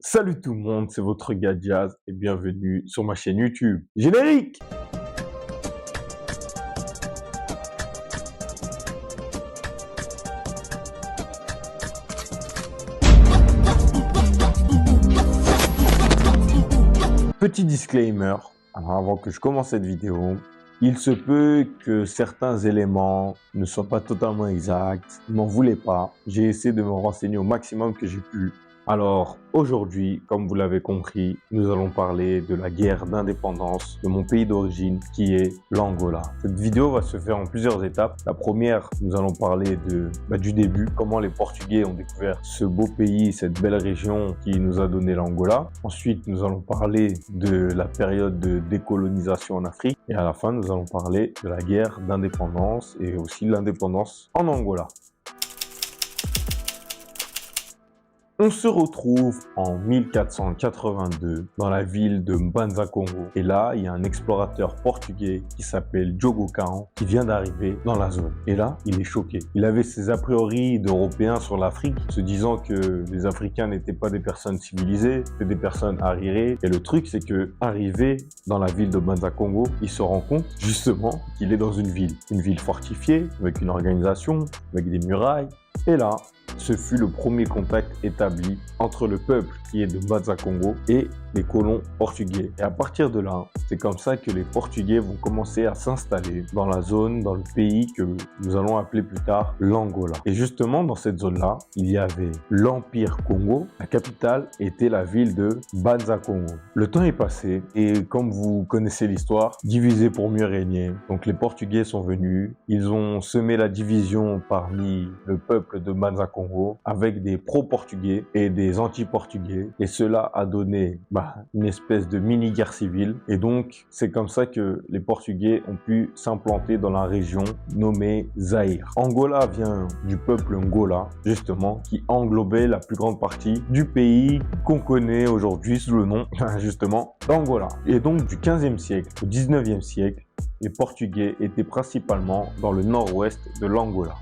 Salut tout le monde, c'est votre gars Jazz et bienvenue sur ma chaîne YouTube. Générique! Petit disclaimer, alors avant que je commence cette vidéo, il se peut que certains éléments ne soient pas totalement exacts, ne m'en voulez pas, j'ai essayé de me renseigner au maximum que j'ai pu. Alors aujourd'hui, comme vous l'avez compris, nous allons parler de la guerre d'indépendance de mon pays d'origine qui est l'Angola. Cette vidéo va se faire en plusieurs étapes. La première, nous allons parler du début, comment les Portugais ont découvert ce beau pays, cette belle région qui nous a donné l'Angola. Ensuite, nous allons parler de la période de décolonisation en Afrique. Et à la fin, nous allons parler de la guerre d'indépendance et aussi de l'indépendance en Angola. On se retrouve en 1482 dans la ville de Mbanza Congo. Et là, il y a un explorateur portugais qui s'appelle Diogo Caão qui vient d'arriver dans la zone. Et là, il est choqué. Il avait ses a priori d'Européens sur l'Afrique, se disant que les Africains n'étaient pas des personnes civilisées, c'était des personnes arriérées. Et le truc, c'est que arrivé dans la ville de Mbanza Congo, il se rend compte justement qu'il est dans une ville fortifiée, avec une organisation, avec des murailles. Et là, ce fut le premier contact établi entre le peuple qui est de Mbanza Congo et les colons portugais. Et à partir de là, c'est comme ça que les Portugais vont commencer à s'installer dans la zone, dans le pays que nous allons appeler plus tard l'Angola. Et justement, dans cette zone-là, il y avait l'Empire Congo. La capitale était la ville de Mbanza Congo. Le temps est passé et comme vous connaissez l'histoire, diviser pour mieux régner. Donc les Portugais sont venus, ils ont semé la division parmi le peuple de Mbanza Congo avec des pro-portugais et des anti-portugais. Et cela a donné une espèce de mini-guerre civile. Et donc, c'est comme ça que les Portugais ont pu s'implanter dans la région nommée Zaïre. Angola vient du peuple Ngola, justement, qui englobait la plus grande partie du pays qu'on connaît aujourd'hui sous le nom, justement, d'Angola. Et donc, du 15e siècle au 19e siècle, les Portugais étaient principalement dans le nord-ouest de l'Angola.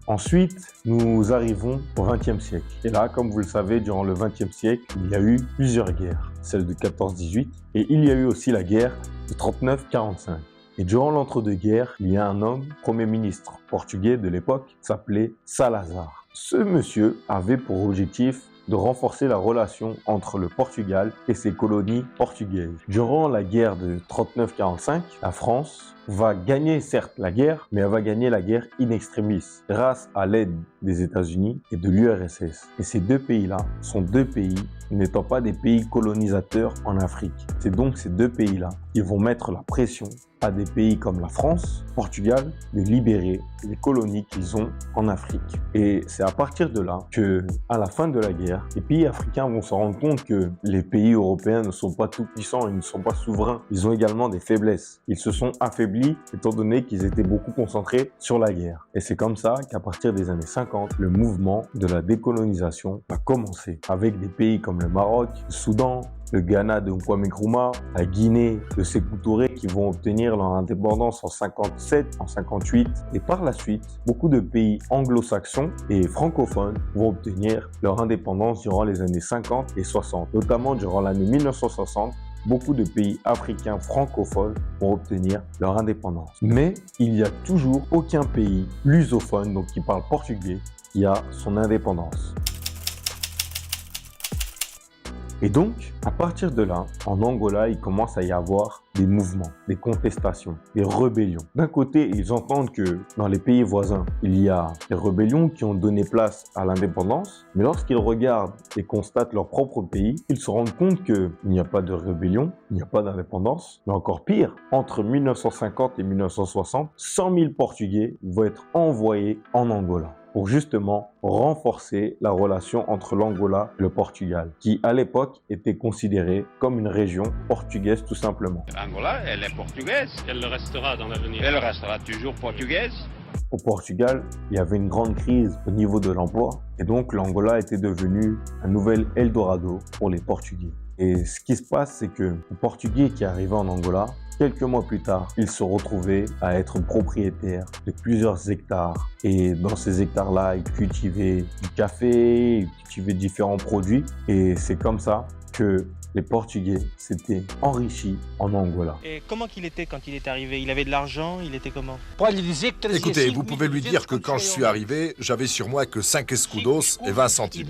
Ensuite, nous arrivons au XXe siècle. Et là, comme vous le savez, durant le XXe siècle, il y a eu plusieurs guerres. Celle de 14-18 et il y a eu aussi la guerre de 39-45. Et durant l'entre-deux-guerres, il y a un homme, premier ministre portugais de l'époque, qui s'appelait Salazar. Ce monsieur avait pour objectif de renforcer la relation entre le Portugal et ses colonies portugaises. Durant la guerre de 39-45, la France va gagner certes la guerre, mais elle va gagner la guerre in extremis grâce à l'aide des États-Unis et de l'URSS. Et ces deux pays-là sont deux pays n'étant pas des pays colonisateurs en Afrique. C'est donc ces deux pays-là qui vont mettre la pression à des pays comme la France, Portugal, de libérer les colonies qu'ils ont en Afrique. Et c'est à partir de là que, à la fin de la guerre, les pays africains vont se rendre compte que les pays européens ne sont pas tout puissants, ils ne sont pas souverains. Ils ont également des faiblesses. Ils se sont affaiblis étant donné qu'ils étaient beaucoup concentrés sur la guerre. Et c'est comme ça qu'à partir des années 50, le mouvement de la décolonisation va commencer avec des pays comme le Maroc, le Soudan, le Ghana de Kwame Nkrumah, la Guinée de Sékou Touré qui vont obtenir leur indépendance en 57, en 58. Et par la suite, beaucoup de pays anglo-saxons et francophones vont obtenir leur indépendance durant les années 50 et 60. Notamment durant l'année 1960, beaucoup de pays africains francophones vont obtenir leur indépendance. Mais il n'y a toujours aucun pays lusophone, donc qui parle portugais, qui a son indépendance. Et donc, à partir de là, en Angola, il commence à y avoir des mouvements, des contestations, des rébellions. D'un côté, ils entendent que dans les pays voisins, il y a des rébellions qui ont donné place à l'indépendance, mais lorsqu'ils regardent et constatent leur propre pays, ils se rendent compte qu'il n'y a pas de rébellion, il n'y a pas d'indépendance, mais encore pire, entre 1950 et 1960, 100 000 Portugais vont être envoyés en Angola pour justement renforcer la relation entre l'Angola et le Portugal, qui à l'époque était considérée comme une région portugaise tout simplement. L'Angola, elle est portugaise. Elle le restera dans l'avenir. Elle restera toujours portugaise. Au Portugal, il y avait une grande crise au niveau de l'emploi et donc l'Angola était devenu un nouvel Eldorado pour les Portugais. Et ce qui se passe, c'est que le Portugais qui est arrivé en Angola, quelques mois plus tard, il se retrouvait à être propriétaire de plusieurs hectares. Et dans ces hectares-là, il cultivait du café, il cultivait différents produits. Et c'est comme ça que les Portugais s'étaient enrichis en Angola. Et comment qu'il était quand il est arrivé? Il avait de l'argent? Il était comment? Écoutez, vous pouvez lui dire que quand je suis arrivé, j'avais sur moi que 5 escudos et 20 centimes.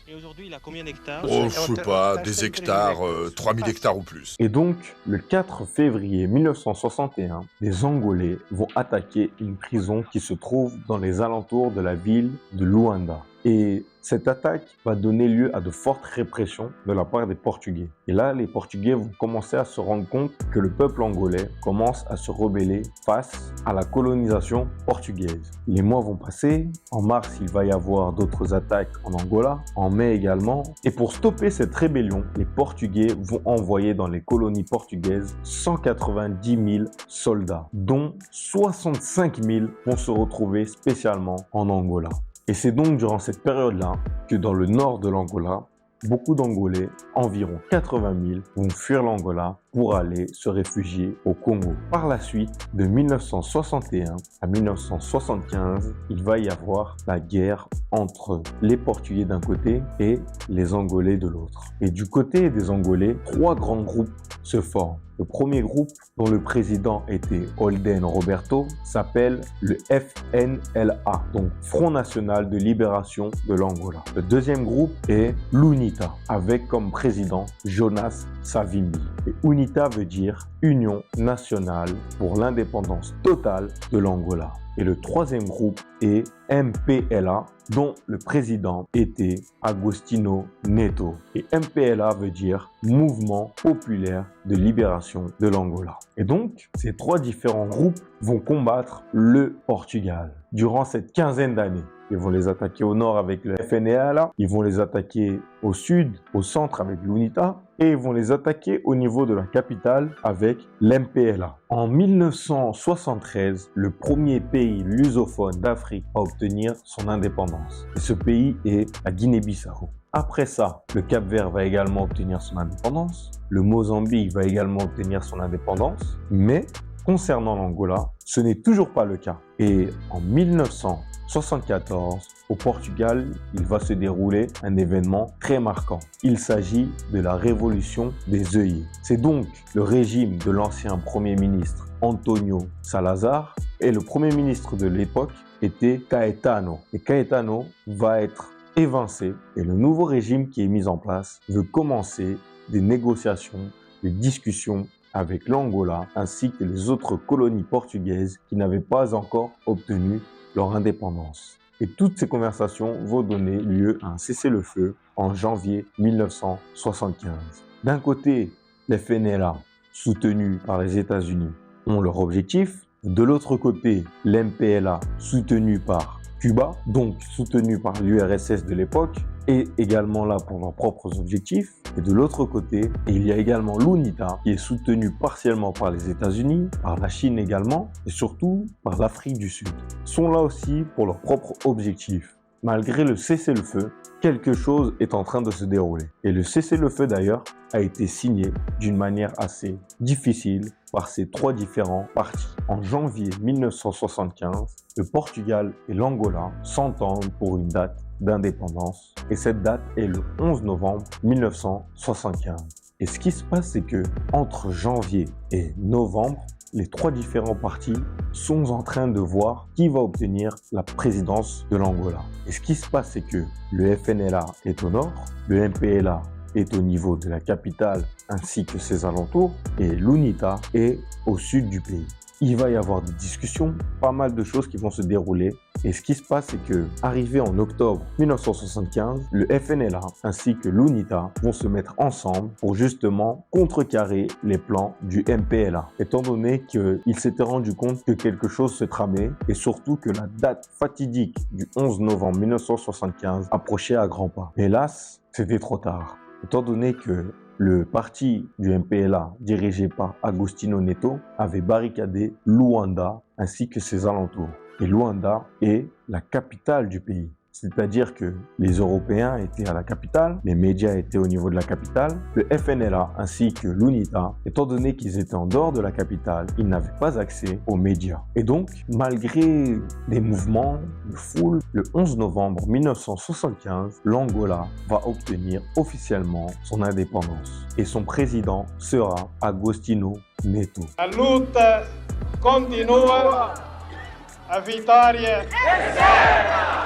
Et aujourd'hui, il a combien d'hectares? Oh, je sais pas, des hectares, 3000 hectares ou plus. Et donc, le 4 février 1961, les Angolais vont attaquer une prison qui se trouve dans les alentours de la ville de Luanda. Et cette attaque va donner lieu à de fortes répressions de la part des Portugais. Et là, les Portugais vont commencer à se rendre compte que le peuple angolais commence à se rebeller face à la colonisation portugaise. Les mois vont passer. En mars, il va y avoir d'autres attaques en Angola. En mai également. Et pour stopper cette rébellion, les Portugais vont envoyer dans les colonies portugaises 190 000 soldats, dont 65 000 vont se retrouver spécialement en Angola. Et c'est donc durant cette période-là que dans le nord de l'Angola, beaucoup d'Angolais, environ 80 000, vont fuir l'Angola pour aller se réfugier au Congo. Par la suite, de 1961 à 1975, il va y avoir la guerre entre les Portugais d'un côté et les Angolais de l'autre. Et du côté des Angolais, 3 grands groupes se forment. Le premier groupe, dont le président était Holden Roberto, s'appelle le FNLA, donc Front National de Libération de l'Angola. Le deuxième groupe est l'UNITA, avec comme président Jonas Savimbi. Et UNITA veut dire Union Nationale pour l'indépendance totale de l'Angola. Et le troisième groupe est MPLA, dont le président était Agostinho Neto. Et MPLA veut dire Mouvement Populaire de Libération de l'Angola. Et donc, ces 3 différents groupes vont combattre le Portugal durant cette quinzaine d'années. Ils vont les attaquer au nord avec le FNLA, ils vont les attaquer au sud, au centre avec l'UNITA, et ils vont les attaquer au niveau de la capitale avec l'MPLA. En 1973, le premier pays lusophone d'Afrique à obtenir son indépendance. Et ce pays est la Guinée-Bissau. Après ça, le Cap-Vert va également obtenir son indépendance. Le Mozambique va également obtenir son indépendance. Mais concernant l'Angola, ce n'est toujours pas le cas. Et en 1974, au Portugal, il va se dérouler un événement très marquant. Il s'agit de la révolution des œillets. C'est donc le régime de l'ancien Premier ministre António Salazar et le Premier ministre de l'époque était Caetano. Et Caetano va être évincé et le nouveau régime qui est mis en place veut commencer des négociations, des discussions avec l'Angola ainsi que les autres colonies portugaises qui n'avaient pas encore obtenu leur indépendance. Et toutes ces conversations vont donner lieu à un cessez-le-feu en janvier 1975. D'un côté, les FNLA, soutenus par les États-Unis, ont leur objectif. De l'autre côté, l'MPLA, soutenu par Cuba, donc soutenu par l'URSS de l'époque, est également là pour leurs propres objectifs. Et de l'autre côté, il y a également l'UNITA qui est soutenu partiellement par les États-Unis, par la Chine également, et surtout par l'Afrique du Sud. Ils sont là aussi pour leurs propres objectifs. Malgré le cessez-le-feu, quelque chose est en train de se dérouler. Et le cessez-le-feu d'ailleurs a été signé d'une manière assez difficile par ces 3 différents partis. En janvier 1975, le Portugal et l'Angola s'entendent pour une date d'indépendance. Et cette date est le 11 novembre 1975. Et ce qui se passe, c'est que entre janvier et novembre, les 3 différents partis sont en train de voir qui va obtenir la présidence de l'Angola. Et ce qui se passe, c'est que le FNLA est au nord, le MPLA est au niveau de la capitale ainsi que ses alentours, et l'UNITA est au sud du pays. Il va y avoir des discussions, pas mal de choses qui vont se dérouler. Et ce qui se passe, c'est que, arrivé en octobre 1975, le FNLA ainsi que l'UNITA vont se mettre ensemble pour justement contrecarrer les plans du MPLA. Étant donné qu'ils s'étaient rendu compte que quelque chose se tramait et surtout que la date fatidique du 11 novembre 1975 approchait à grands pas. Hélas, c'était trop tard. Étant donné que le parti du MPLA, dirigé par Agostinho Neto, avait barricadé Luanda ainsi que ses alentours. Et Luanda est la capitale du pays. c'est-à-dire que les Européens étaient à la capitale, les médias étaient au niveau de la capitale, le FNLA ainsi que l'UNITA, étant donné qu'ils étaient en dehors de la capitale, ils n'avaient pas accès aux médias. Et donc, malgré des mouvements de foule, le 11 novembre 1975, l'Angola va obtenir officiellement son indépendance et son président sera Agostinho Neto. La luta continua, a vitória é certa!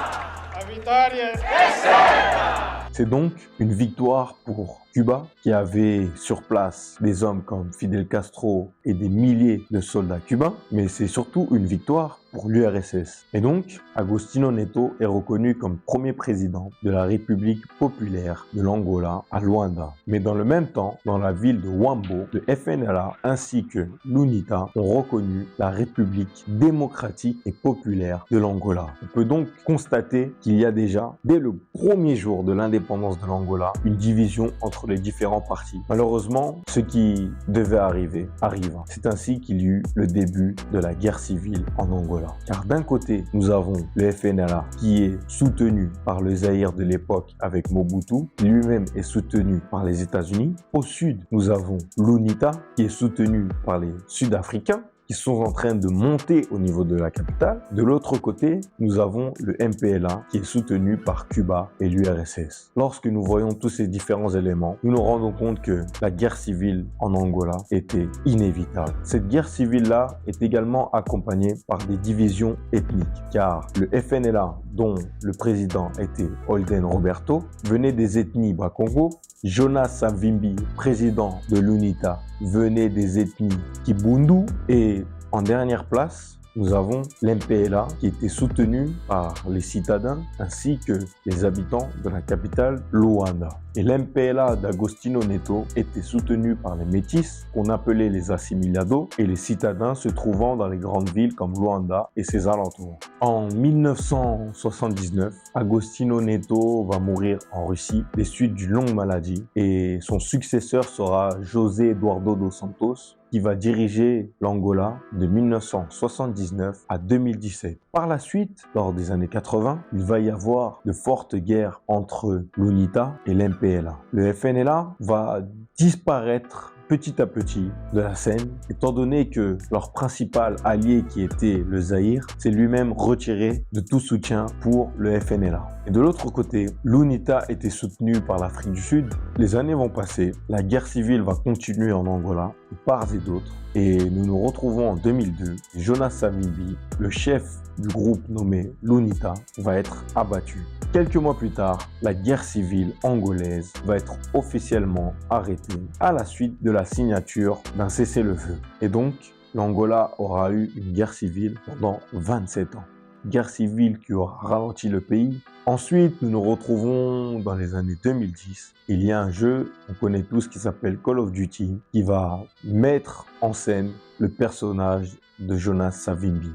A vitória é certa! C'est donc une victoire pour Cuba, qui avait sur place des hommes comme Fidel Castro et des milliers de soldats cubains, mais c'est surtout une victoire pour l'URSS. Et donc, Agostinho Neto est reconnu comme premier président de la République populaire de l'Angola à Luanda. Mais dans le même temps, dans la ville de Huambo, le FNLA ainsi que l'UNITA ont reconnu la République démocratique et populaire de l'Angola. On peut donc constater qu'il y a déjà, dès le premier jour de l'indépendance de l'Angola, une division entre les différents partis. Malheureusement, ce qui devait arriver arrive. C'est ainsi qu'il y eut le début de la guerre civile en Angola. Car d'un côté, nous avons le FNLA qui est soutenu par le Zaïre de l'époque avec Mobutu, qui lui-même est soutenu par les États-Unis. Au sud, nous avons l'UNITA qui est soutenu par les Sud-Africains, qui sont en train de monter au niveau de la capitale. De l'autre côté, nous avons le MPLA qui est soutenu par Cuba et l'URSS. Lorsque nous voyons tous ces différents éléments, nous nous rendons compte que la guerre civile en Angola était inévitable. Cette guerre civile-là est également accompagnée par des divisions ethniques, car le FNLA, dont le président était Holden Roberto, venait des ethnies Bakongo. Jonas Savimbi, président de l'UNITA, venait des ethnies Kibundu. Et en dernière place, nous avons l'MPLA qui était soutenu par les citadins ainsi que les habitants de la capitale Luanda. Et l'MPLA d'Agostinho Neto était soutenu par les métis qu'on appelait les assimilados et les citadins se trouvant dans les grandes villes comme Luanda et ses alentours. En 1979, Agostinho Neto va mourir en Russie des suites d'une longue maladie et son successeur sera José Eduardo dos Santos, qui va diriger l'Angola de 1979 à 2017. Par la suite, lors des années 80, il va y avoir de fortes guerres entre l'UNITA et l'MPLA. Le FNLA va disparaître petit à petit de la scène, étant donné que leur principal allié qui était le Zaïre s'est lui-même retiré de tout soutien pour le FNLA. Et de l'autre côté, l'UNITA était soutenue par l'Afrique du Sud. Les années vont passer, la guerre civile va continuer en Angola, de part et d'autre, et nous nous retrouvons en 2002. Jonas Savimbi, le chef du groupe nommé l'UNITA, va être abattu. Quelques mois plus tard, la guerre civile angolaise va être officiellement arrêtée à la suite de la signature d'un cessez-le-feu. Et donc, l'Angola aura eu une guerre civile pendant 27 ans. Guerre civile qui aura ralenti le pays. Ensuite, nous nous retrouvons dans les années 2010. Il y a un jeu, on connaît tous, qui s'appelle Call of Duty, qui va mettre en scène le personnage de Jonas Savimbi.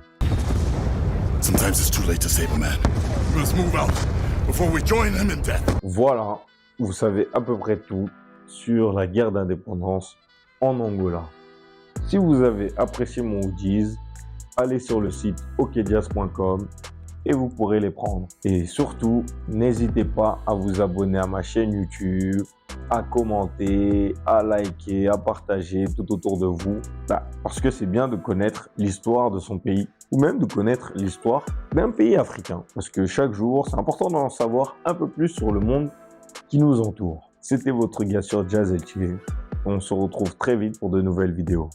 Sometimes it's too late to save a man. We must move out before we join him in death. Voilà, vous savez à peu près tout sur la guerre d'indépendance en Angola. Si vous avez apprécié mon hoodies, allez sur le site okedias.com et vous pourrez les prendre. Et surtout, n'hésitez pas à vous abonner à ma chaîne YouTube, à commenter, à liker, à partager tout autour de vous. Parce que c'est bien de connaître l'histoire de son pays ou même de connaître l'histoire d'un pays africain. Parce que chaque jour, c'est important d'en savoir un peu plus sur le monde qui nous entoure. C'était votre gars sur Jazz TV. On se retrouve très vite pour de nouvelles vidéos.